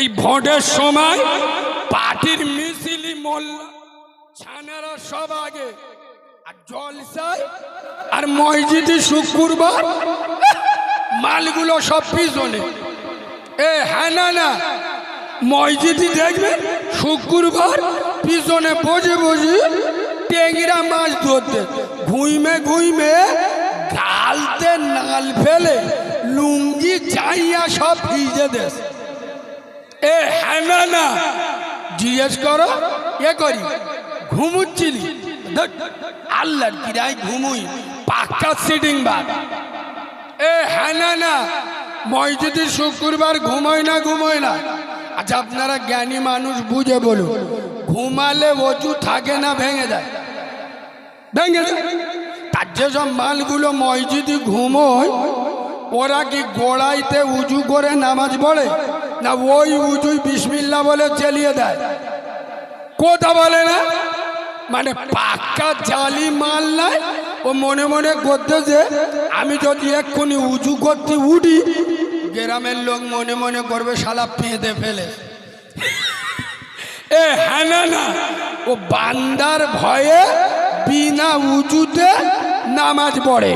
এই ভোটের সময় পার্টির মিছিলি মোল্লা ছানারা সব আগে, আর জলসায় আর মসজিদে শুক্রবার মালগুলো সব পিছনে। হ্যাঁ না মসজিদে দেখবেন শুক্রবার পিছনে বসে বসে টেংরা মাছ ধরতে, ঘুইমে গালতে নাল ফেলে লুঙ্গি চাইয়া সব ভিজে দেশ। হ্যাঁ না জিজ্ঞেস করো করি ঘুমুচ্ছিলি? আল্লাহ কিরাই ঘুমুই, পাক্কা সিটিং বাদ। হ্যাঁ না মসজিদে শুক্রবার ঘুমোয় না। আচ্ছা আপনারা জ্ঞানী মানুষ বুঝে বলুন, ঘুমালে অজু থাকে না ভেঙে যায়? তার যেসব মালগুলো মসজিদে ঘুমোয় ওরা কি গোড়াইতে উজু করে নামাজ পড়ে না ওই উজুই বিসমিল্লাহ বলে চালিয়ে দেয়? কথা বলে না, মানে পাক্কা জালি মাল নাই। ও মনে মনে করতে যে আমি যদি এক্ষুনি উজু করতে উঠি, গ্রামের লোক মনে মনে করবে শালা পেঁদে ফেলে। হ্যাঁ না ও বান্দার ভয়ে বিনা উজুতে নামাজ পড়ে।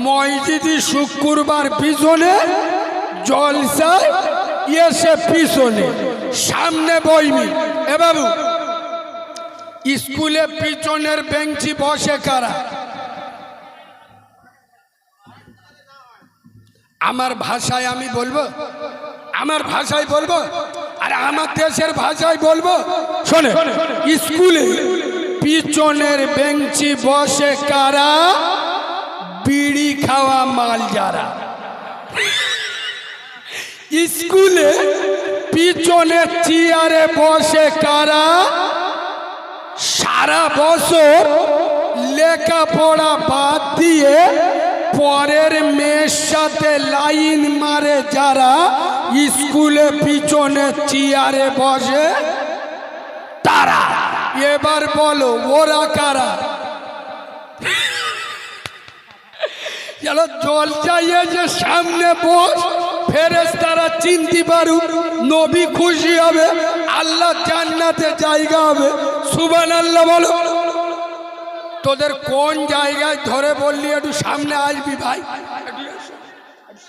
মসজিদে শুক্রবার পিছনে, জলসায় এসে পিছনে, সামনে বইবি। বাবু স্কুলে পিছনের বেঞ্চি বসে কারা? আমার ভাষায় আমি বলবো, আমার ভাষায় বলবো, আর আমার দেশের ভাষায় বলবো। শোনে, স্কুলে পিছনের বেঞ্চি বসে কারা? বিড়ি খাওয়া মাল যারা। স্কুলে পিছনে চেয়ারে বসে কারা? সারা বছর লেখাপড়া বাদ দিয়ে পরের মেয়ের সাথে লাইন মারে যারা, স্কুলে পিছনে চেয়ারে বসে তারা। এবার বলো ওরা কারা? জল চাইয়ে যে সামনে বস, ফেরেশতারা চিনতে পারুক, নবী খুশি হবে, আল্লাহ জান্নাতে জায়গা হবে। সুবহানাল্লাহ বলো। তোদের কোন জায়গায় ধরে বললি একটু সামনে আসবি ভাই?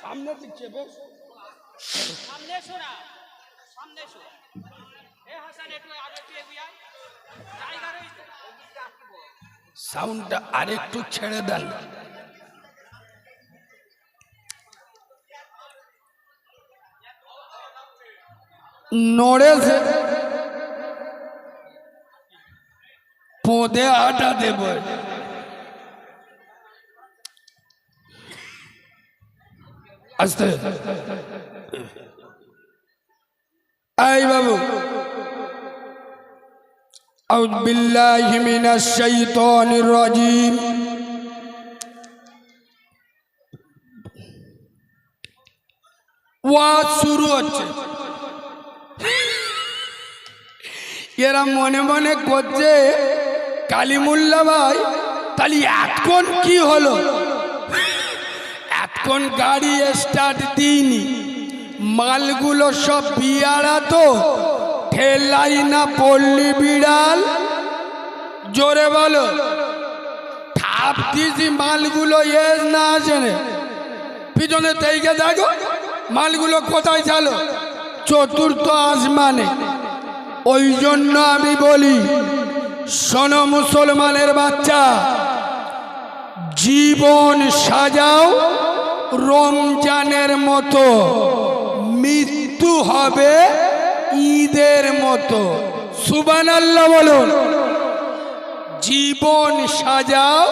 সামনে দিচ্ছে বেশ, সাউন্ডটা আরেকটু ছেড়ে দেন। নড়েছে পদে আটা দেব। আস্তে আই বাবু, আউযু বিল্লাহি মিনাশ শাইতানির রাজিম। ওয়াজ শুরু হচ্ছে, এরা মনে মনে করছে কালিমুল্লাহ ভাই তাহলে এতক্ষণ কি হলো? এতক্ষণ গাড়ি স্টার্ট দিইনি, মালগুলো সব বিয়ারা তো ঠেলাই না পল্লী বিড়াল। জোরে বলো, ঠাপ দিয়েছি মালগুলো এস না আসে না। পিছনে তেইকে দেখো মালগুলো কোথায় চালো? চতুর্থ আসমানে। ওই জন্য আমি বলি, শোনো মুসলমানের বাচ্চা, জীবন সাজাও রমজানের মতো, মৃত্যু হবে ঈদের মতো। সুবহানাল্লাহ বলুন। জীবন সাজাও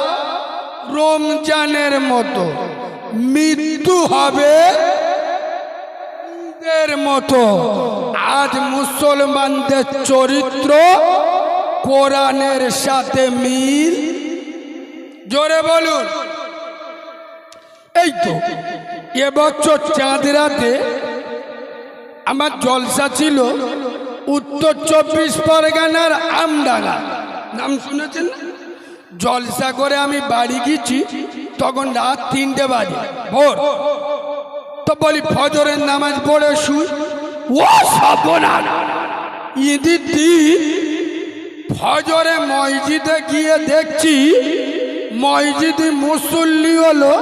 রমজানের মতো, মৃত্যু হবে ঈদের মতো। আজ মুসলমানদের চরিত্র কোরআনের সাথে মিল। জোরে বলুন। এই তো এবছর চাঁদ রাতে আমার জলসা ছিল উত্তর 24 পরগনার আমডাঙ্গা, নাম শুনেছেন? জলসা করে আমি বাড়ি গেছি, তখন রাত 3টে বাজে ভোর। তো বলি ফজরের নামাজ পড়ে শুই, ও সর্বনাশ, ঈদের দিন ফজরে মসজিদে গিয়ে দেখছি মসজিদে মুসল্লি হলো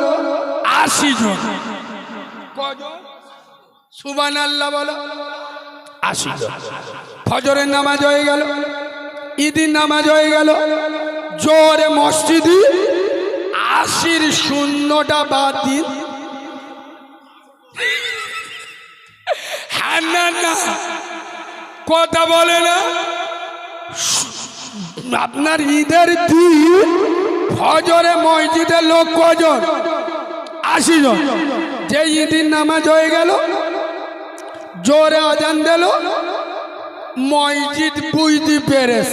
80 জন। কজন? সুবহানাল্লাহ বলো। 80 জন। ফজরের নামাজ হয়ে গেল, ঈদের নামাজ হয়ে গেল, জোরে মসজিদে 80-র শূন্যটা বাদ দিন। হ্যাঁ না না কথা বলে না। আপনার ঈদের দিন ফজরে মসজিদের লোক কজন? 80 জন। যে ঈদের নামাজ হয়ে গেল, জোরে আজান দিল, মসজিদ বুঝতে পেরেস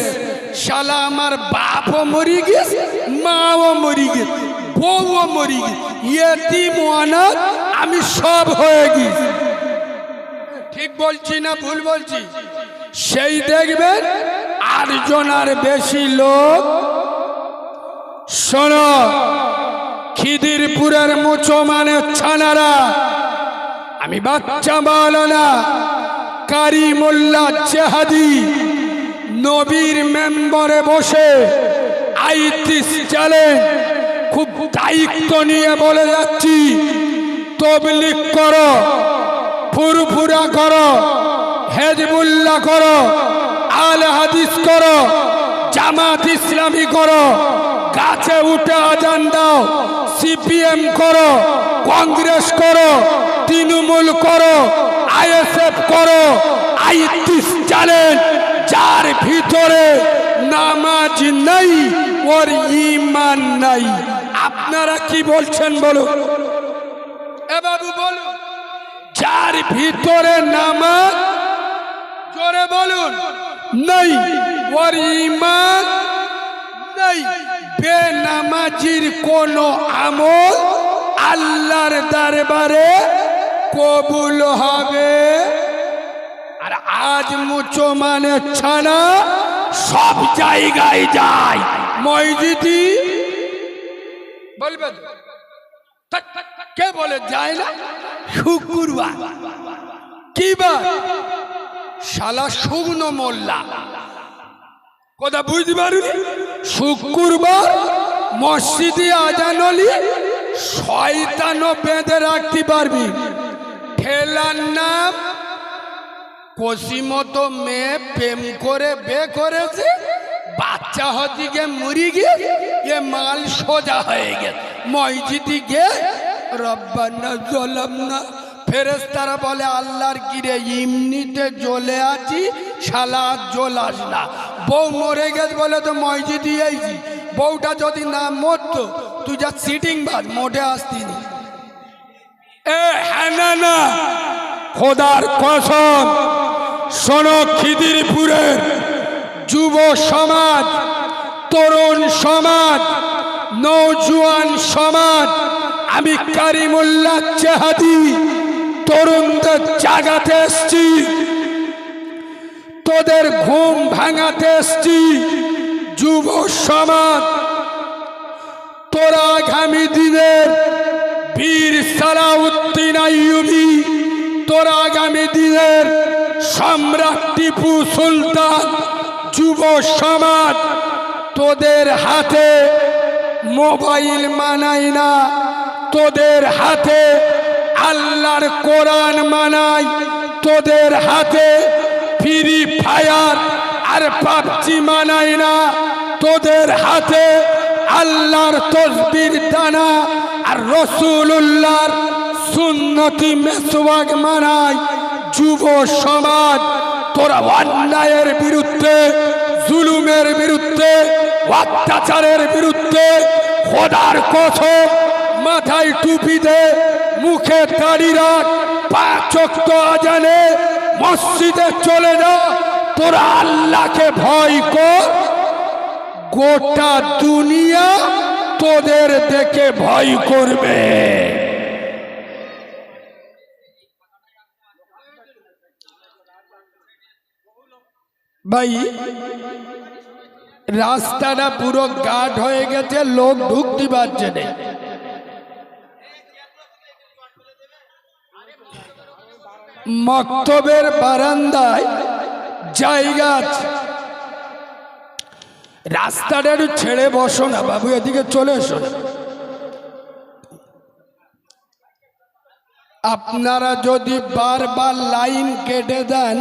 শালা আমার বাপও মরি গেছ, মাও মরি গেছ, বউও মরি গেছ, ইয়েতিম অনাথ আমি সব হয়ে গেছি। ঠিক বলছি না ভুল বলছি? সেই দেখবেন 8 জনের বেশি লোক। শোনো, খিদিরপুরের মুসলমানের ছানারা, আমি বাচ্চা বলো না, কারিমুল্লাহ চেহাদি নবীর মেম্বারে বসে আইতিস চ্যালেঞ্জ খুব দায়িত্ব নিয়ে বলে যাচ্ছি, তবলিগ করো, ফুরফুরা করো, হেজবুল্লাহ করো, আল হাদিস করো, জামাত ইসলামী করো, গাছে উঠে আজান দাও, সিপিএম করো, কংগ্রেস করো, তৃণমূল করো, আইএসএফ করো, আইতিস চ্যালেঞ্জ, যার ভিতরে নামাজ নাই ওর ঈমান নাই। আপনারা কি বলছেন বলুন? এ বাবু বলুন, যার ভিতরে নামাজ, জোরে বলুন, নাই ওর ঈমান নাই। বেনামাজির কোন আমল আল্লাহর দরবারে কবুল হবে? আর আজ মুসলমানের ছানা সব জায়গায় যায়, মসজিদি বলবে কে বলে যায় না? শুক্রবার কি বার? শালা শুকনো মোল্লা, কথা বুঝতে পারুনি? শুক্রবার মসজিদে আজান হলি শয়তানও বেঁধে রাখতে পারবি। ঠেলার নাম কসিমতো মেয়ে প্রেম করে বে করেছে, বাচ্চা হদিকে মরি গিয়ে এ মাল সোজা হয়ে গেছে। মসজিদে গিয়ে রব্বানা জলামনা, ফেরেশতারা বলে আল্লাহর গিরে এমনিতে জ্বলে আছি, শালা জ্বলাস না। বউ মরে গেছে বলে তো মসজিদে আইছি, বউটা যদি না মরতো তুই যা সিটিং বাজ মোটে আসতিনি। এ হ্যাঁ না না, খোদার কসম, শোনো, খিদিরপুরের যুব সমাজ, তরুণ সমাজ, নওজোয়ান সমাজ, আমি কারিমুল্লাহ চেহাদি তরুণদের জাগাতে এসছি, তোদের ঘুম ভাঙাতে এসছি। যুব সমাজ, তোরা আগামী দিনের বীর সালাউদ্দিন আইয়ুবী, তোরা আগামী দিনের সম্রাট টিপু সুলতান। যুব সমাজ, তোদের হাতে মোবাইল মানাই না, তোদের হাতে আল্লাহর কোরআন মানাই, তোদের হাতে ফ্রি ফায়ার আর পাবজি মানাই না, তোদের হাতে আল্লাহর তসবির দানা আর রাসূলুল্লাহর সুন্নতি মেসওয়াক মানাই। যুব সমাজ, তোরা অন্যায়ের বিরুদ্ধে, জুলুমের বিরুদ্ধে, অত্যাচারের বিরুদ্ধে খোদার কসম মাথায় টুপি দে, মুখে দাড়ি রাখ, 5 ওয়াক্ত আজানে মসজিদে চলে যা, তোরা আল্লাহকে ভয় কর। গোটা দুনিয়া তোদের দেখে ভয় করবে। ভাই, রাস্তাটা পুরো গাঢ় হয়ে গেছে, লোক ঢুকতে পারছে না। মক্তবের বারান্দায় জায়গা আছে, রাস্তাটা একটু ছেড়ে বসো না বাবু, এদিকে চলে এসো। আপনারা যদি বারবার লাইন কেটে দেন,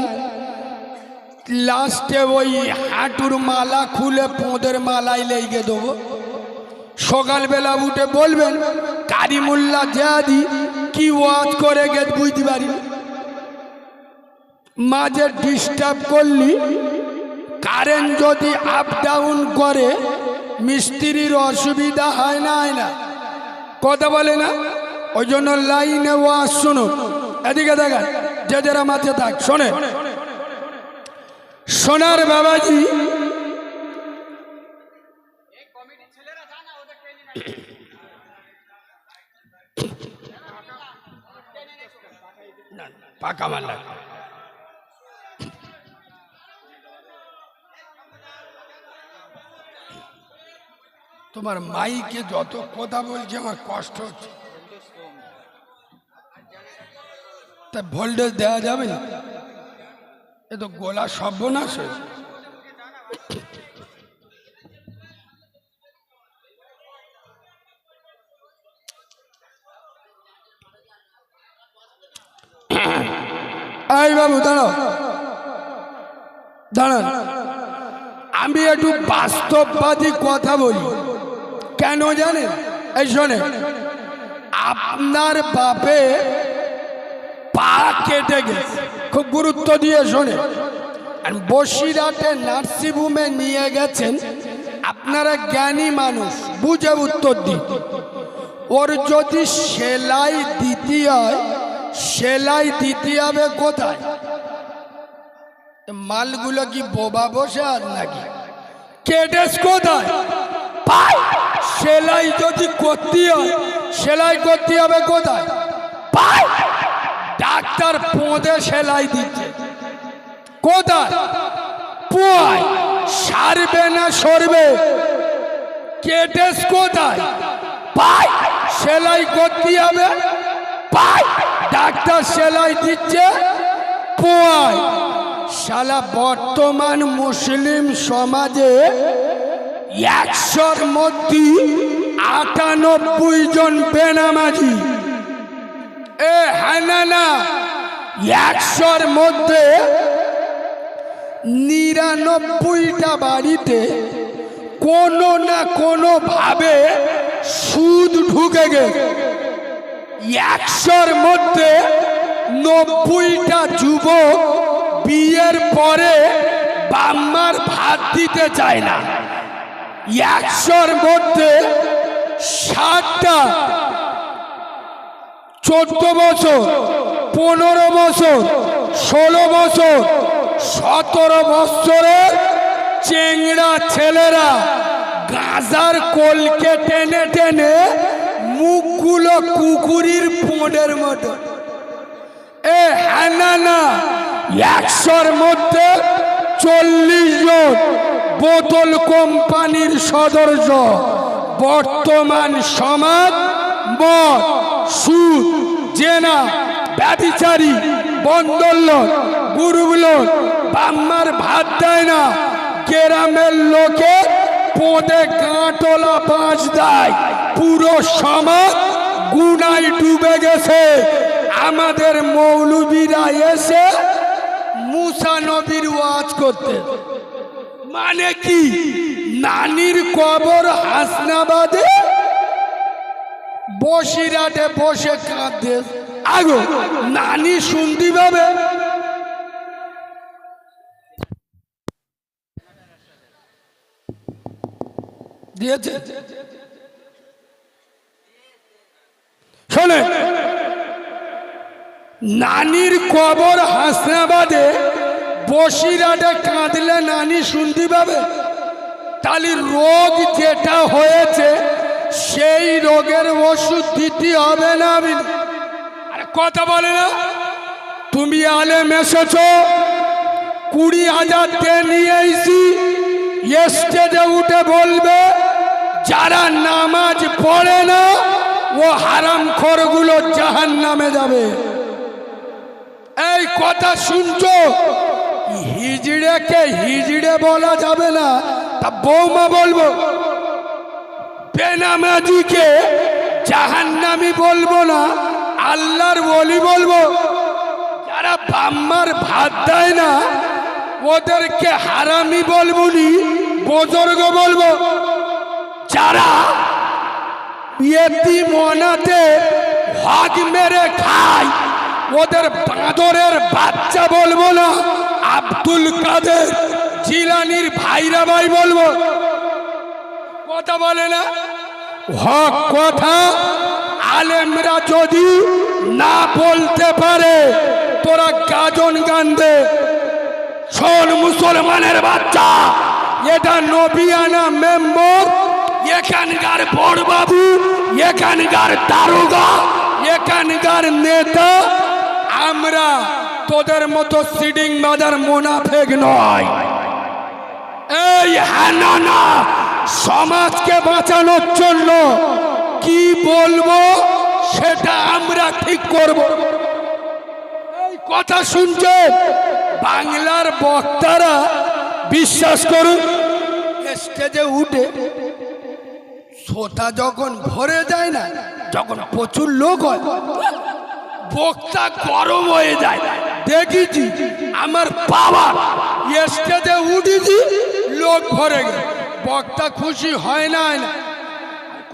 লাস্টে ওই হাঁটুর মালা খুলে পোঁদের মালায় লেগে দেবো। সকালবেলা উঠে বলবেন কারিমুল্লাহ জিয়াদি কি ওয়াজ করে গেছ বুঝতে পারি, মাঝে ডিস্টার্ব করলি, কারেন্ট যদি আপ ডাউন করে মিস্ত্রির অসুবিধা হয় না, হয় না, কথা বলে না? ওই জন্য লাইনে ওয়াজ শুনুন। এদিকে দেখেন, যে যারা মাঝে থাক শোনে, সোনার বাবাজি পাকা মাল্লা তোমার মাইকে যত কথা বলছে আমার কষ্ট হচ্ছে, তা ভোল্টেজ দেওয়া যাবে না, এ তো গোলা সর্বনাশ হয়েছে। এই বাবু দাঁড়াও, দাঁড়ান, আমি একটু বাস্তববাদী কথা বলি। কেন জানেন? এই শোনে, আপনার বাপে পা কেটে গেছে, খুব গুরুত্ব দিয়ে শোনে, আর বসিরহাটে নার্সিংহোমে নিয়ে গেছেন। আপনারা জ্ঞানী মানুষ, বুঝে উত্তর দিন। ওর যদি সেলাই দিতে হয়, সেলাই দিতে হবে কোথায়? মালগুলো কি বোবা বসে আর নাকি? কেটেস কোথায়? পায়। সেলাই যদি করতে হয়, সেলাই করতে হবে কোথায়? পায়। ডাক্তার পোঁদে সেলাই দিচ্ছে কোথায়? পোয়ায়। সারবে না সরবে? কেটেস কোথায়? পায়। সেলাই করতে হবে, পায়। ডাক্তার সেলাই দিচ্ছে পোয়ায়। শালা বর্তমান মুসলিম সমাজে 100-র মধ্যে 98 জন বেনামাজি। এ হ্যাঁ না, 100-র মধ্যে 99টা বাড়িতে কোনো না কোনো ভাবে সুদ ঢুকে গেছে। 100-র মধ্যে 90টা যুবক বিয়ের পরে বাম্মার ভাত দিতে চায় না। 100-র মধ্যে 60টা 14 বছর, 15 বছর, 16 বছর, 17 বছরের চেংড়া ছেলেরা গাঁজার কলকে টেনে টেনে মুখগুলো কুকুরের পোঁডের মতো। এ হ্যাঁ না, 100-র মধ্যে 40 জন বোতল কোম্পানির সদস্য। বর্তমান সমাজ মদ, সুদ, জেনা, ব্যভিচারী, বন্দোলন, গুরুগুলোন, বাম্মার ভাত দেয় না, গ্রামের লোকে পোঁদে গাঁটলা বাঁশ দেয়। পুরো সমাজ গুনায় ডুবে গেছে। আমাদের মৌলবীরা এসে মুসা নবীর ওয়াজ করতে, মানে কি? নানির কবর হাসনাবাদে, বসিরহাটে বসে কাঁদে। আগো নানি শুনতে পাবে? দিয়েছে শোনে, নানির কবর হাসনাবাদে, বসিরহাটে কাঁদলে নানি শুনতে পাবে? তাহলে রোগ যেটা হয়েছে সেই রোগের ওষুধ দিতে হবে না? আরে কথা বলে না? তুমি আলেম এসেছ, 20,000 দিয়ে নিয়ে এসি, স্টেজে উঠে বলবে যারা নামাজ পড়ে না ও হারামখোরগুলো জাহান্নামে যাবে। এই কথা শুনছো? হিজড়েকে হিজড়ে বলা যাবে না, তা বৌমা বলবো। বেনামাজিকে জাহান্নামী বলবো না, আল্লাহর ওলি বলবো। যারা বাম্মার ভাত দেয় না ওদেরকে হারামি বলবো নি, বুজুর্গ বলবো। যারা ইয়েতিম অনাথের হক মেরে খায় ওদের বাঁদরের বাচ্চা বলবো না, আব্দুল কাদের জিলানির ভাইরা ভাই বলবো। কথা বলে না, হক কথা আলেমরা যদি না বলতে পারে তোরা গাজন গান দে। শোন মুসলমানের বাচ্চা, এটা নবিয়ানা মেম্বর, এখানকার বড়বাবু, এখানকার দারোগা, এখানকার নেতা। আমরা তোদের মতো সিডিং বাজার মুনাফেক নয়। এই হানানা সমাজকে বাঁচানোর জন্য কি বলবো সেটা আমরা ঠিক করব। এই কথা শুনছেন বাংলার বক্তারা, বিশ্বাস করুন স্টেজে উঠে শ্রোতা যখন ভরে যায় না, যখন প্রচুর লোক হয় বক্তা গরম হয়ে যায়। দেখেছি আমার বাবা স্টেজে উঠেছি লোক ভরে গেছে, বক্তা খুশি হয় না,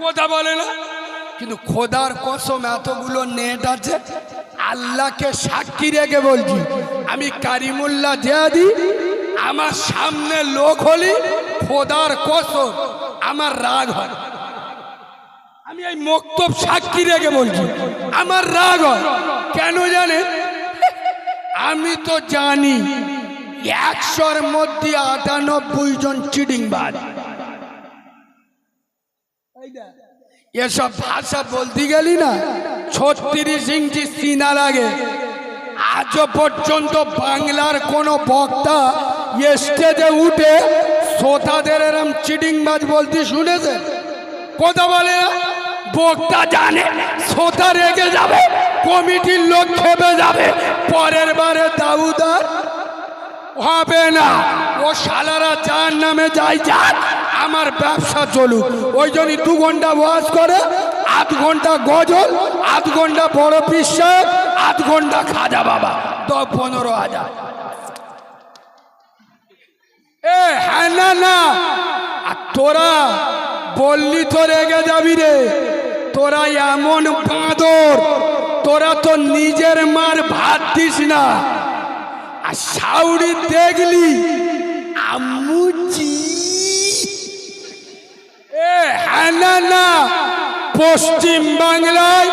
কথা বলে না। কিন্তু খোদার কসম এতগুলো নেট আছে, আল্লাহকে সাক্ষী রেখে বলছি, আমি কারিমুল্লাহ জিয়াদি আমার সামনে লোক হলি খোদার কসম আমার রাগ হয়। আমি এই মক্তব সাক্ষী রেখে বলছি আমার রাগ হয়। কেন জানে? আমি তো জানি 100-র মধ্যে 98 জন চিটিংবাজ। এসব ভাষা বলতে গেলি না 36 ইঞ্চি সিনা লাগে। আজও পর্যন্ত বাংলার কোন বক্তা স্টেজে উঠে শ্রোতাদের এরম চিটিংবাজ বলতে শুনেছে? কথা বলে না। বক্তা জানে শ্রোতা রেগে যাবে, কমিটির লোক খেপে যাবে, পরের বারে দাউদার হবে না। ও শালারা যার নামে যাই যাক, আমার ব্যবসা চলুক। ওই জন্য 2 ঘন্টা ওয়াজ করে, 8 ঘন্টা গজল, 8 ঘন্টা বড় বিশ্বাস, 8 ঘন্টা খাজা বাবা, 10-15 হাজার। হ্যাঁ না না, আর তোরা বললি তো রেগে যাবি রে। তোরা এমন বাঁদর, তোরা তো নিজের মার ভাত দিস না। আর সাউরি দেখলি আমুচি। হ্যাঁ না না, পশ্চিম বাংলায়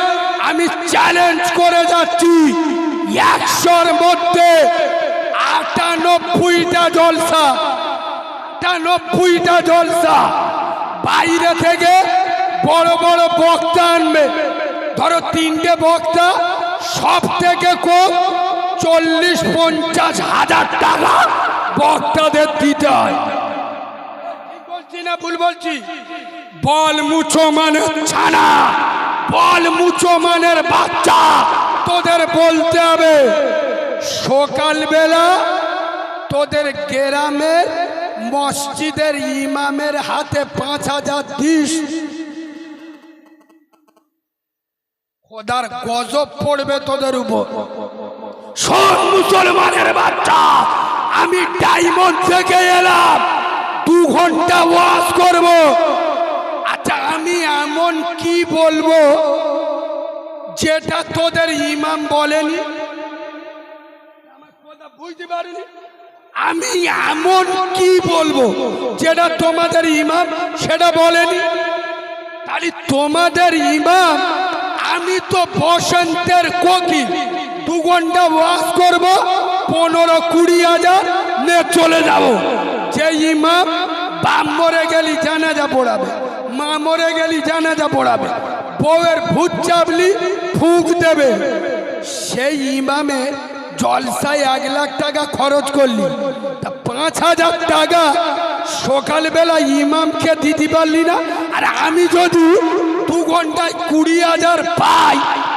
আমি চ্যালেঞ্জ করে যাচ্ছি 100-র মধ্যে 98টা জলসা, 98টা জলসা বাইরে থেকে বড় বড় বক্তা আনবে। ধরো 3টে বক্তা, সব থেকে কম 40-50 হাজার টাকা বক্তাদের দিতে হয়। ঠিক বলছি না ভুল বলছি? বল মুছো মানের ছানা, বল মুছো মানের বাচ্চা, তোদের বলতে হবে সকালবেলা তোদের গ্রামের মসজিদের ইমামের হাতে 5000 দিস, খোদার গজব পড়বে তোদের উপর। সব মুসলমানের বাচ্চা, আমি ডায়মন্ড থেকে এলাম, 2 ঘন্টা ওয়াজ করব। আচ্ছা আমি এমন কি বলবো যেটা তোদের ইমাম বলেনি? আমার কথা বুঝতে পারিনি? আমি এমন কি বলবো যেটা তোমাদের ইমাম সেটা বলেনি? তাহলে তোমাদের ইমাম, আমি তো বসন্তের কোকিল, 2 ঘন্টা ওয়াজ করব, 15-20 হাজার নিয়ে চলে যাব। যে ইমাম বাপ মরে গেলি জানাজা পড়াবে, মা মরে গেলি জানাজা পড়াবে, বউয়ের ভূত চাপলি ফুঁক দেবে, সেই ইমামের জলসায় 1 লাখ টাকা খরচ করলি, তা 5000 টাকা সকালবেলা ইমামকে দিতে পারলি না। আর আমি যদি 2 ঘন্টায় 20 হাজার পাই,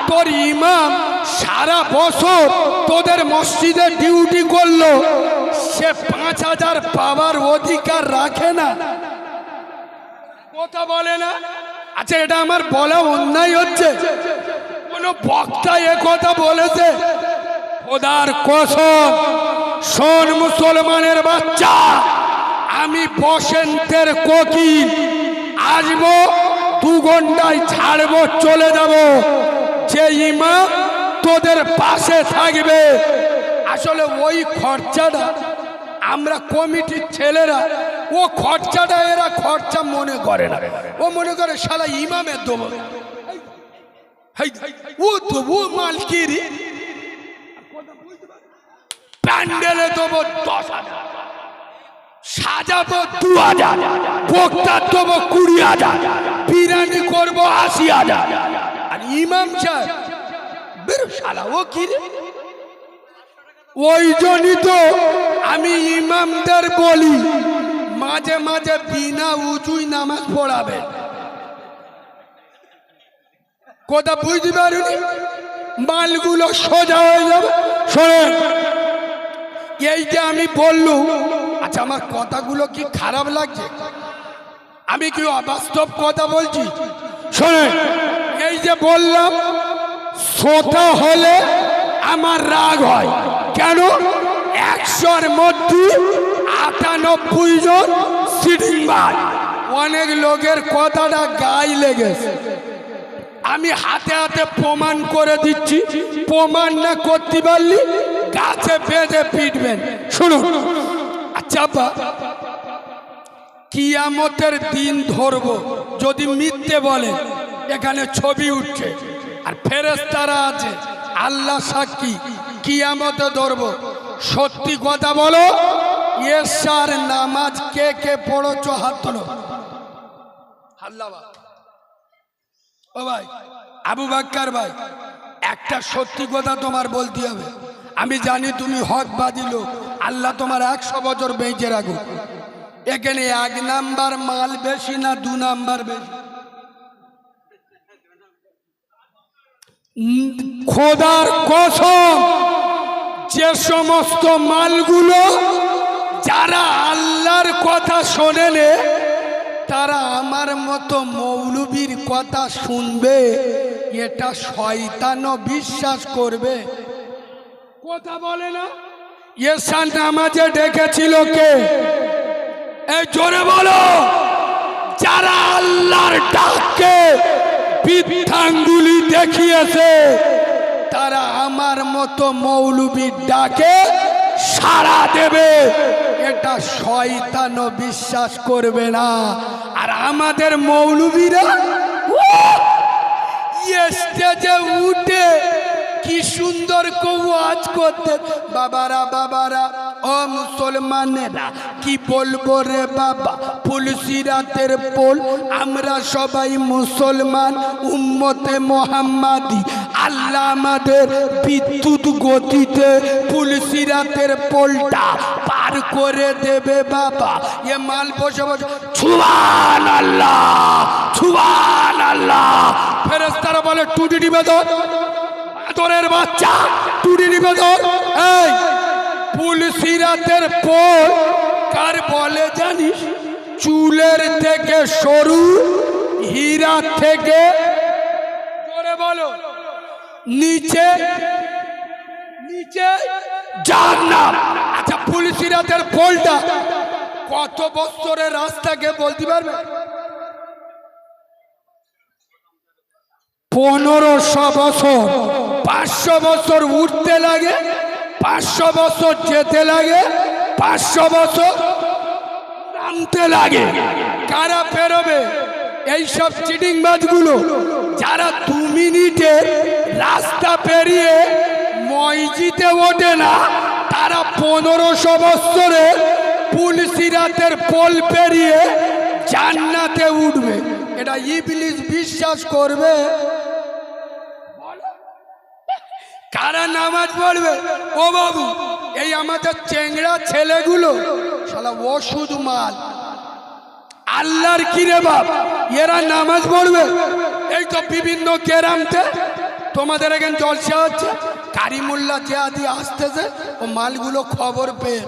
তোর ইমাম সারা বছর তোদের মসজিদে ডিউটি করলো, সে 5,000 পাওয়ার অধিকার রাখে না? কথা বলে না? আচ্ছা, এটা আমার বলা অন্যায় হচ্ছে? কোন বক্তা এ কথা বলেছে? খোদার কসম, শোন মুসলমানের বাচ্চা, আমি বসন্তের কোকিল, আসবো 2 ঘন্টায় ছাড়বো, চলে যাব। যে ইমাম তোদের পাশে থাকবে, আসলে ওই খরচাটা আমরা কমিটির ছেলেরা, ও খরচাটা এরা খরচা মনে করে না। ও মনে করে শালা ইমামের দেবো, ও দেবো মালকিরি, প্যান্ডেলে দেবো 10,000, সাজাবো 2,000, বক্তা দেবো 20,000, বিরিয়ানি করবো 80,000। আর ইমাম সাহেব বেরো শালা, ও কি রে? ওই জন্যই তো আমি ইমামদের বলি মাঝে মাঝে বিনা উজুই নামাজ পড়াবে। কথা বুঝতে পারুনি? মালগুলো সোজা হয়ে যাবে। শোনেন, এই যে আমি বললুম, আচ্ছা আমার কথাগুলো কি খারাপ লাগছে? আমি কি অবাস্তব কথা বলছি? শোনেন, এই যে বললাম, শ্রোতা হলে আমার রাগ হয় কেন? 100-র মধ্যে 98 জন সিটিং বাজ। অনেক লোকের কথাটা গায়ে লেগেছে, আমি হাতে হাতে প্রমাণ করে দিচ্ছি। প্রমাণ না করতে পারলি গাছে বেঁধে পিটবেন। শুনুন, আচ্ছা কিয়ামতের দিন ধরবো, যদি মিথ্যে বলে এখানে ছবি উঠছে আর ফেরেশতারা আছে, আল্লাহ সাক্ষী, কিয়ামতে ধরবো। সত্যি কথা বলো, এশার নামাজ কে কে পড়ছো? হাত তোলো। আল্লাহ ও ভাই, আবু বাক্কার ভাই, একটা সত্যি কথা তোমার বলতে হবে। আমি জানি তুমি হকবাদী লোক, আল্লাহ তোমার 100 বছর বেঁচে রাখুক। এখানে 1 নাম্বার মাল বেশি না 2 নাম্বার বেশি? খোদার কসম, যে সমস্ত মালগুলো যারা আল্লাহর কথা শোনেনে, তারা আমার মতো মৌলবীর কথা শুনবে, এটা শয়তানও বিশ্বাস করবে। কথা বলে না? এশার নামাজে ডেকেছিল কে? এই জোরে বলো। যারা আল্লাহর ডাককে বৃদ্ধাঙ্গুলি দেখিয়েছে, তারা আমার মতো মৌলবীর ডাকে সাড়া দেবে, এটা শয়তানও বিশ্বাস করবে না। আর আমাদের মৌলবীরা স্টেজে উঠে কি সুন্দর ওয়াজ করতে, বাবারা বাবারা ও মুসলমানেরা, কি বলবো রে বাবা, ফুলসিরাতের পোল, আমরা সবাই মুসলমান, উম্মতে মোহাম্মদী, আল্লাহ আমাদের বিদ্যুৎ গতিতে ফুলসিরাতের পোলটা পার করে দেবে বাবা। এ মাল বসে বসে সুবহানাল্লাহ সুবহানাল্লাহ। ফেরেশতারা বলে টুটি নিবেদন, তোরের বাচ্চা টুটি নিবেদন। এই ফুলসিরাতের পোল কার বলে জানিস? চুলের থেকে সরু, হীরা থেকে জোরে বলো নিচে নিচে জান্নাত। আচ্ছা, ফুলসিরাতের পোলটা কত বছরের রাস্তাকে বলতে পারবে? 1500 বছর। 500 বছর উঠতে লাগে, 500 বছর যেতে লাগে, 500 বছর নামতে লাগে। কারা ফেরবে? এইসব চিটিংবাজগুলো, যারা 2 মিনিটে রাস্তা পেরিয়ে মসজিদে ওঠে না, তারা 1500 বছরে ফুলসিরাতের পোল পেরিয়ে জান্নাতে উঠবে। এটা ইবলিস বিশ্বাস করবে? কারা নামাজ পড়বে? ও বাবু, এই আমাদের চেংড়া ছেলেগুলো শালা ওষুধ মাল, আল্লাহর কি রে বাপ, এরা নামাজ পড়বে? এই তো বিভিন্ন গ্রামতে তোমাদের এখানে জলসা হচ্ছে, কারিমুল্লা জিয়াদি আসতেছে, ও মালগুলো খবর পেয়ে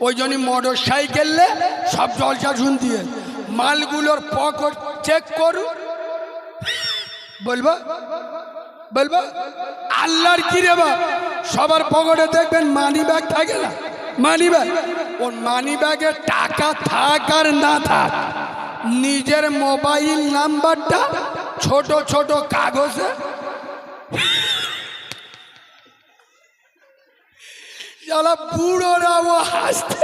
ওই জন্য মোটর সাইকেলে সব জলসা শুনতিয়ে মালগুলোর পকেট চেক করু। বলবো বলবো আল্লাহর কি রে বাপ, সবার পকেটে দেখবেন মানি ব্যাগ থাকে না, মানি ব্যাগ, ওর মানি ব্যাগে টাকা থাক আর না থাক, নিজের মোবাইল নাম্বারটা ছোট ছোট কাগজে যারা বুড়োরাও হাসতে,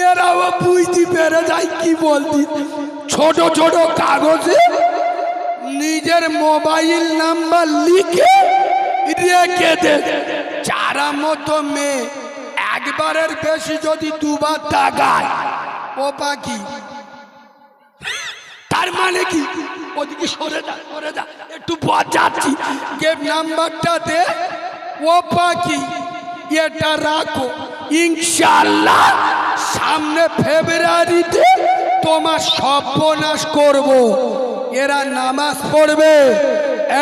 এরাও বুঝতে পেরে যায় কি বলতি, ছোট ছোট কাগজে নিজের মোবাইল নাম্বার লিখে রেখে দে। চারা মতো মেয়ে একবারের বেশি যদি দুবার তাকায় ও পাখি, তার মানে কি ওদিকে সরে যা সরে যা, একটু বাজাচ্ছি, গেট নাম্বারটা দে, ও পাখি এটা রাখো, ইনশাআল্লাহ সামনে ফেব্রুয়ারিতে তোমার সর্বনাশ করব। এরা নামাজ পড়বে,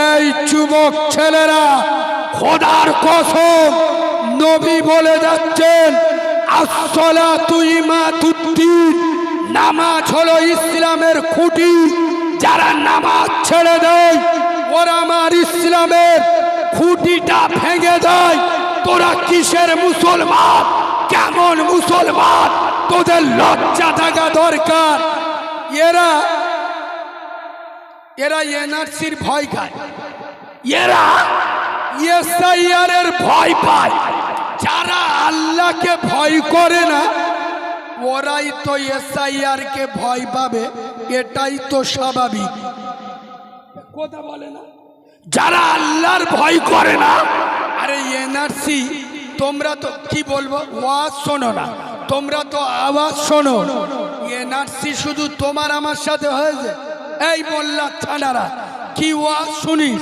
এই যুবক ছেলেরা খোদার কসম নবী বলে যাচ্ছেন, আসসালাতু ইমাতুদ্দিন, নামাজ হলো ইসলামের খুঁটি। যারা নামাজ ছেড়ে দেয় ওরা আমার ইসলামের খুঁটিটা ভেঙে দেয়। তোরা কিসের মুসলমান, কেমন মুসলমান, তোদের লজ্জা থাকা দরকার। এরা এরা এনআরসির ভয় খায়, এরা এসআইআর এর ভয় পায়। যারা আল্লাহকে ভয় করে না ওরাই তো এসআইআর কে ভয় পাবে, এটাই তো স্বাভাবিক কথা বলে না। যারা আল্লাহর ভয় করে না, আরে এনআরসি তোমরা তো কি বলবো, ওয়াজ শোনো না, তোমরা তো আওয়াজ শোনো। এনআরসি শুধু তোমার আমার সাথে হয়েছে, এই মোল্লা ছানারা কি ওয়াজ শুনিস?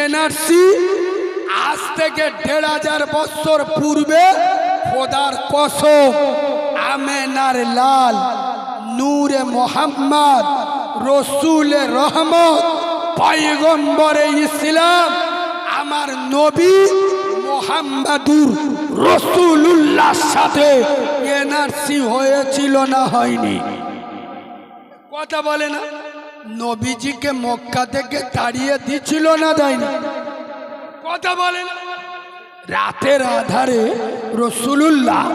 এনআরসি আজ থেকে ১৫০০ বছর পূর্বে খোদার কসম আমেনার লাল নূরে মোহাম্মদ রসুলে রহমত পয়গম্বরে ইসলাম আমার নবী মোহাম্মদুর রসুলুল্লাহর সাথে এনআরসি হয়েছিল না হয়নি? কথা বলে না। নবীজিকে মক্কা থেকে তাড়িয়ে দিছিল না দেয়নি? কথা বলে না। রাতের আধারে রসুলুল্লাহ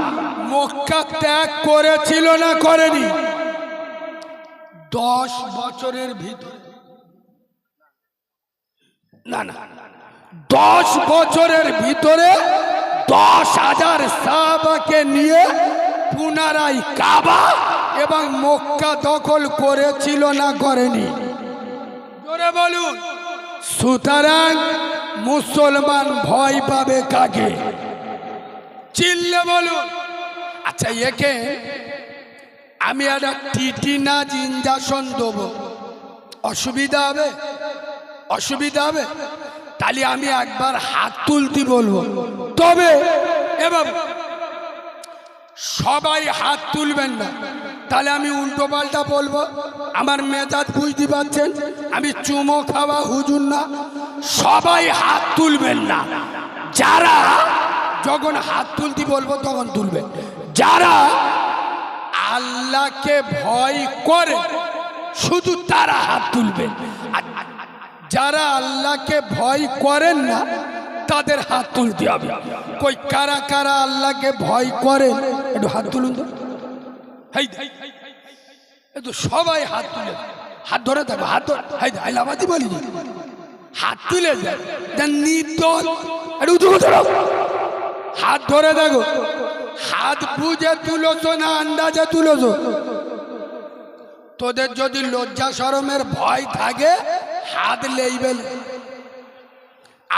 মক্কা ত্যাগ করেছিল না করেনি? 10 বছরের ভিতরে, না না 10 বছরের ভিতরে 10,000 সাহাবাকে নিয়ে পুনরায় কাবা এবং মক্কা দখল করেছিল না করেনি? জোরে বলুন। সুতরাং মুসলমান ভয় পাবে কাকে? চিল্লে বলুন। আচ্ছা, একে আমি একটা টিটিনাস ইঞ্জেকশন দেবো, অসুবিধা হবে? অসুবিধা হবে? তাহলে আমি একবার হাত তুলতে বলবো, তবে এবার সবাই হাত তুলবেন না, তাহলে আমি উল্টো পাল্টা বলবো। আমার মেজাজ বুঝতে পারছেন, আমি চুমো খাওয়া হুজুর না। সবাই হাত তুলবেন না, যারা যখন হাত তুলতে বলবো তখন তুলবেন। যারা আল্লাহকে ভয় করে শুধু তারা হাত তুলবেন, যারা আল্লাহকে ভয় করেন না তাদের হাত তুলতে হবে। কই কারা কারা আল্লাহকে ভয় করেন একটু হাত তুলুন তো। একটু সবাই হাত তুলে, হাত ধরে থাকো, হাত ধরে হাইলাবাদি বলি, হাত তুলে যায় নির্দল, হাত ধরে থাকো। হাত বুঝে তুলোছো না আন্দাজে তুলোছো? তোদের যদি লজ্জা শরমের ভয় থাকে হাত লেইবেন।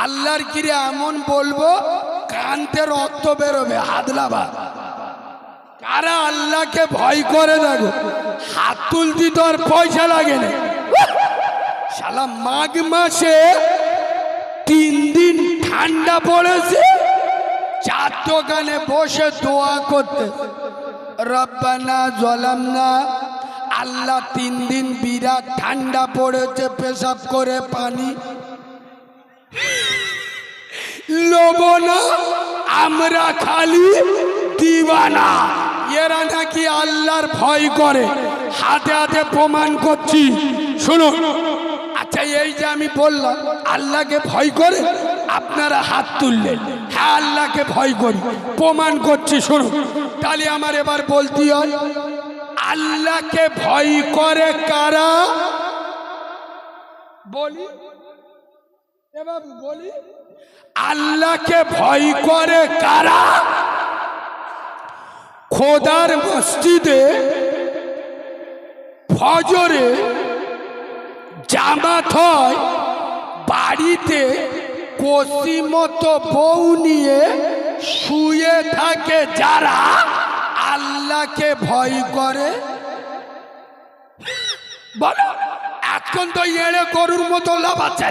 আল্লাহর কিরে এমন বলবো কানতে রক্ত বেরোবে, হাত লাভা। কারা আল্লাহকে ভয় করে দেখো, হাত তুলতে তো আর পয়সা লাগে না। শালা মাঘ মাসে 3 দিন ঠান্ডা পড়েছে, 4 দোকানে বসে দোয়া করতে, রব্বানা জলামনা, আল্লাহ 3 দিন বিরাট ঠান্ডা পড়েছে, পেশাব করে পানি লোব না, আমরা খালি দিবানা। এরা নাকি আল্লাহর ভয় করে, হাতে হাতে প্রমাণ করছি শুনুন। আচ্ছা এই যে আমি বললাম আল্লাহকে ভয় করে, আপনারা হাত তুললেন, হ্যাঁ আল্লাহকে ভয় করি, প্রমাণ করছি শুনুন। তাহলে আমার এবার বলতে হয় আল্লাহকে ভয় করে কারা? বলি এ বাবু বলি, আল্লাহকে ভয় করে কারা? খোদার মসজিদে ফজরে জামাত হয়, বাড়িতে কষি মতো বউ নিয়ে শুয়ে থাকে যারা, আল্লাহকে ভয় করে। বলো এখন তো এড়ে গরুর মতো লাফাচ্ছে,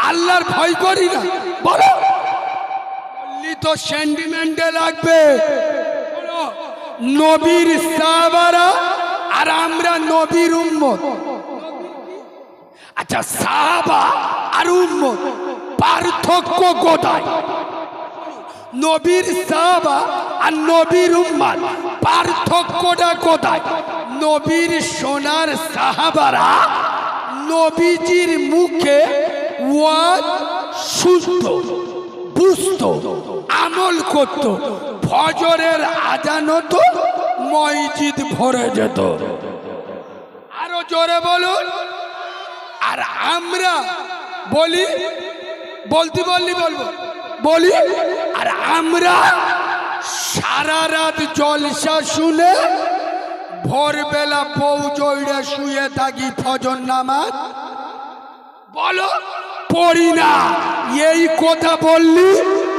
আল্লাহর ভয় করি না। বলো বললি তো সেন্টিমেন্টে লাগবে। নবীর সাহাবারা আর আমরা নবীর উম্মত। আচ্ছা সাহাবা আর উম্মত পার্থক্য কোথায়? নবীর সাহাবা আর নবীর উম্মত পার্থক্যটা কোথায়? নবীর সোনার সাহাবারা নবীজির মুখে ওয়াজ শুনত, বুঝত, আমল করত, ফজরের আজান হতো, মসজিদ ভরে যেত। আরো জোরে বলুন। আর আমরা বলি, বলতে বললি বলবো বলি, আর আমরা সারা রাত জলসা শুনে ভোরবেলা বউ জড়ে শুয়ে থাকি, ফজর নামাজ বলো পড়ি না। এই কথা বললি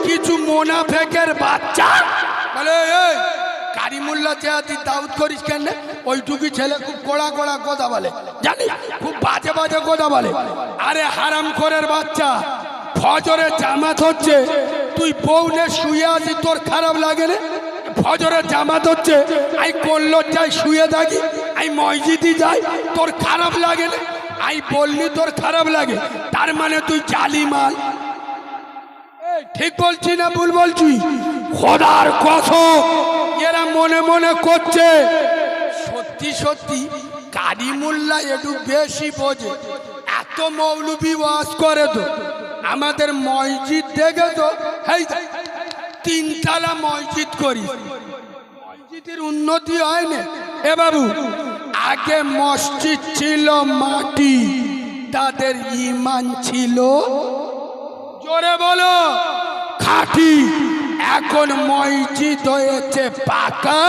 কিছু মোনাফেকের বাচ্চা বলে এই কারিমুল্লাহ চেহাতি দাউদ করিস কেন? ওইটুকু ছেলে খুব কোড়া কোড়া কথা বলে, জানি খুব বাজে বাজে কথা বলে। আরে হারাম করের বাচ্চা, ফজরে জামাত হচ্ছে, তুই বউ নে শুয়ে আছিস, তোর খারাপ লাগে না? ফজরে জামাত হচ্ছে, আই করলো যাই শুয়ে থাকি, আই মসজিদে যাই, তোর খারাপ লাগে না? আই বললি তোর খারাপ লাগে, তার মানে তুই জালিমাল। ঠিক বলছি না ভুল বলছি? খোদার কসম এরা মনে মনে করছে সত্যি সত্যি কারিমুল্লাহ একটু বেশি বোঝে, এত মৌলবি ওয়াজ করে তো। আমাদের মসজিদ দেখে তো এই তিনতলা মসজিদ করি, মসজিদের উন্নতি হয় না। এ বাবু আগে মসজিদ ছিল মাটি, তাদের ঈমান ছিল জোরে বলো খাঁটি। এখন মসজিদ হয়েছে পাকা,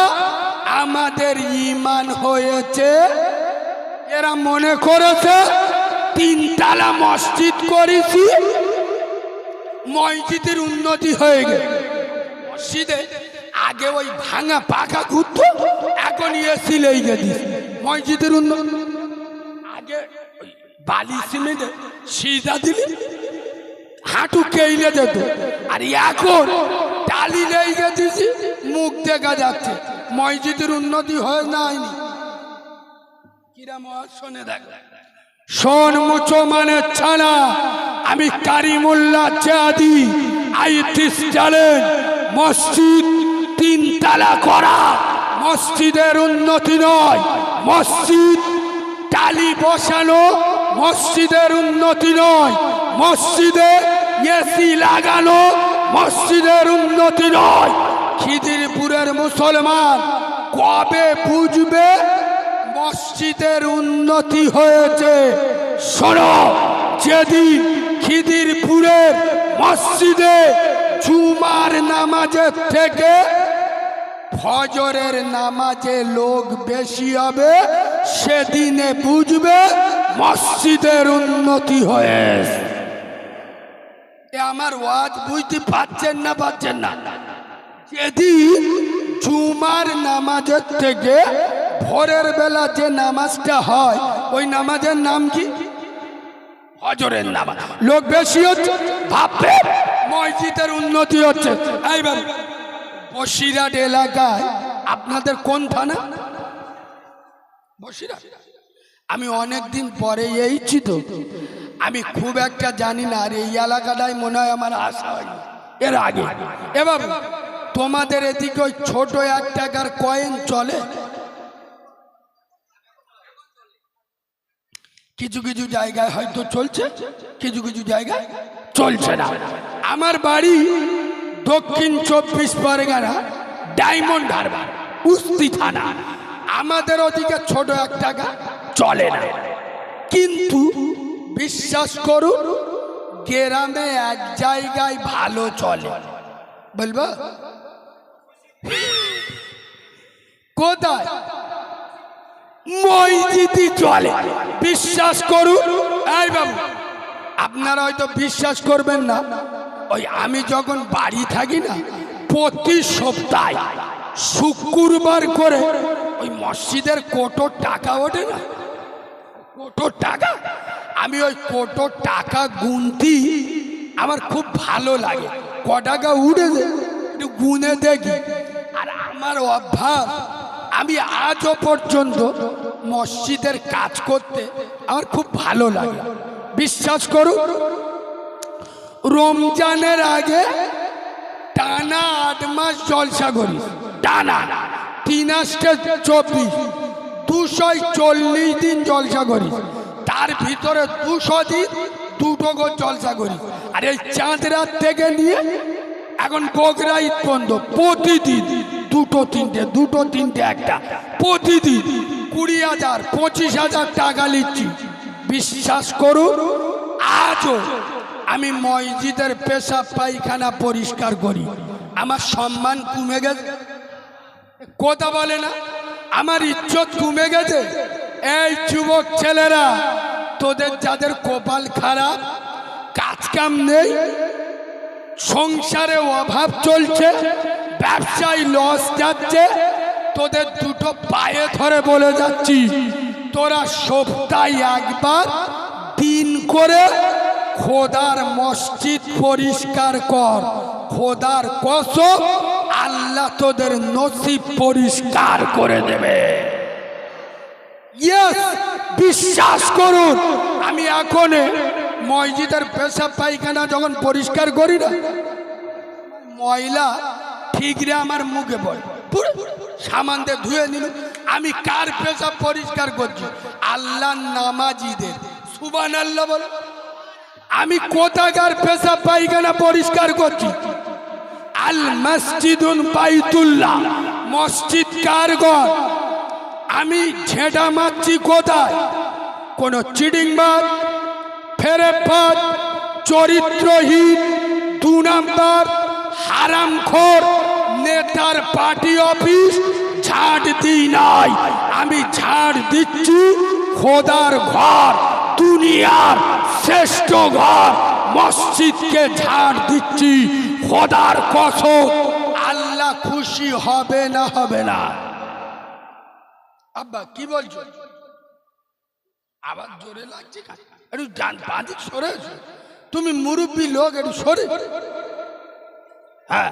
আমাদের ঈমান হয়েছে। এরা মনে করেছে তিনতলা মসজিদ করেছি, মসজিদের উন্নতি হয়ে গেছে। মসজিদে আগে ওই ভাঙা পাকা ঘুরতো, এখন এসি লেগে দিস। মসজিদের উন্নতি আগে বালি সিমেন্টে সিজা দিলে হাঁটু কেইলে যেত, আর এখন টালি লেগে দিছি, মুখ দেখা যাচ্ছে। মসজিদের উন্নতি হয় না হয়নি? কিরাম শোনে দেখ, শোন মুসলমানের ছানা, আমি কারিমুল্লাহ চাঁদি আইতিস জানেন, মসজিদ তিনতলা করা মসজিদের উন্নতি নয়, মসজিদ টালি বসানো মসজিদের উন্নতি নয়, মসজিদে এসি লাগানো মসজিদের উন্নতি নয়। খিদিরপুরের মুসলমান কবে বুঝবে মসজিদের উন্নতি হয়েছে? শোনো, যেদিন খিদিরপুরের মসজিদে জুমার নামাজের থেকে ফজরের নামাজে লোক বেশি হবে, সেদিনে বুঝবে মসজিদের উন্নতি হয়েছে। আমার ওয়াজ বুঝতে পারছেন না? পারছেন না? যেদিন জুমার নামাজের থেকে ভোরের বেলা যে নামাজটা হয়, ওই নামাজের নাম কি? ফজরের নামাজ। লোক বেশি হচ্ছে, ভাববে মসজিদের উন্নতি হচ্ছে। এইবার বসিরহাট এলাকায় আপনাদের কোন থানা? বসিরহাট। আমি অনেকদিন পরে এইছি তো, আমি খুব একটা জানি না, আর এই এলাকাটাই মনে হয় আমার আসা হয়নি। এর আগে। এবার তোমাদের এদিকে ওই ছোট 1 টাকার কয়েন চলে? কিছু কিছু জায়গায় হয়তো চলছে, কিছু কিছু জায়গায় চলছে না। আমার বাড়ি দক্ষিণ 24 পরগনা, ডায়মন্ড হারবার, উস্তি থানা। আমাদের ওদিকে ছোট 1 টাকা চলে না, কিন্তু বিশ্বাস করুন গ্রামে এক জায়গায় ভালো চলে। বলবো কোথায়? মসজিদে চলে। বিশ্বাস করুন। এই বাবু, আপনারা হয়তো বিশ্বাস করবেন না, ওই আমি যখন বাড়ি থাকি না, প্রতি সপ্তাহে শুক্রবার করে ওই মসজিদের কোটো টাকা ওঠে না, কোটো টাকা, আমি ওই কোটো টাকা গুনতি, আমার খুব ভালো লাগে। ক টাকা উঠেছে একটু গুনে দেখি। আর আমার অভ্যাস, আমি আজও পর্যন্ত মসজিদের কাজ করতে আমার খুব ভালো লাগে। বিশ্বাস করুন, রমজানের আগে টানা 8 মাস জলসা করি, টানা 3/24, 240 দিন জলসা করি। তার ভিতরে 200 দিন 2টো করে জলসা করি। আর এই চাঁদ রাত থেকে নিয়ে এখন বগরা ঈদ পর্যন্ত প্রতিদিন 2টো 3টে, 2টো 3টে একটা, প্রতিদিন 20,000 25,000 টাকা নিচ্ছি। বিশ্বাস করুন, আজও আমি মসজিদের পেশাব পায়খানা পরিষ্কার করি। আমার সম্মান কমে গেছে? কথা বলে না, আমার ইজ্জত কমে গেছে? এই যুবক ছেলেরা, তোদের যাদের কপাল খারাপ, কাজ কাম নেই, সংসারে অভাব চলছে, ব্যবসায় লস যাচ্ছে, তোদের দুটো পায়ে ধরে বলে যাচ্ছি, তোরা সপ্তাহে একবার দিন করে খোদার মসজিদ পরিষ্কার কর। খোদার কসম, আল্লাহ তোদের নসিব পরিষ্কার করে দেবে। ইয়েস, বিশ্বাস করুন। আমি এখন মসজিদের পেশাব পায়খানা যখন পরিষ্কার করি না, ময়লা ঠিকরে আমার মুখে পড়ে, সামান দিয়ে ধুয়ে নিল। আমি কার পেশাব পরিষ্কার করছি? আল্লাহ নামাজিদের। সুবহানাল্লাহ বলে। আমি কোথাকার পেশাব পায়খানা পরিষ্কার করছি? আল মসজিদুন বাইতুল্লাহ, মসজিদ কার ঘর? আমি ঝেঁটা মারছি কোথায়? কোন চিডিংবাজ, ফেরেফাদ, চরিত্রহীন, 2 নাম্বার হারামখোর নেতার পার্টি অফিস ঝাড় দিই নাই। আমি ঝাড় দিচ্ছি খোদার ঘর, দুনিয়ার শ্রেষ্ঠ ঘর, মসজিদকে ঝাড় দিচ্ছি। খোদার কসম, আল্লাহ খুশি হবে না হবে না? আব্বা কি বলছো? আবার জোরে লাগছে, একটু ডান বাঁদিক সরে। তুমি মুরব্বী লোক, একটু সরে। হ্যাঁ,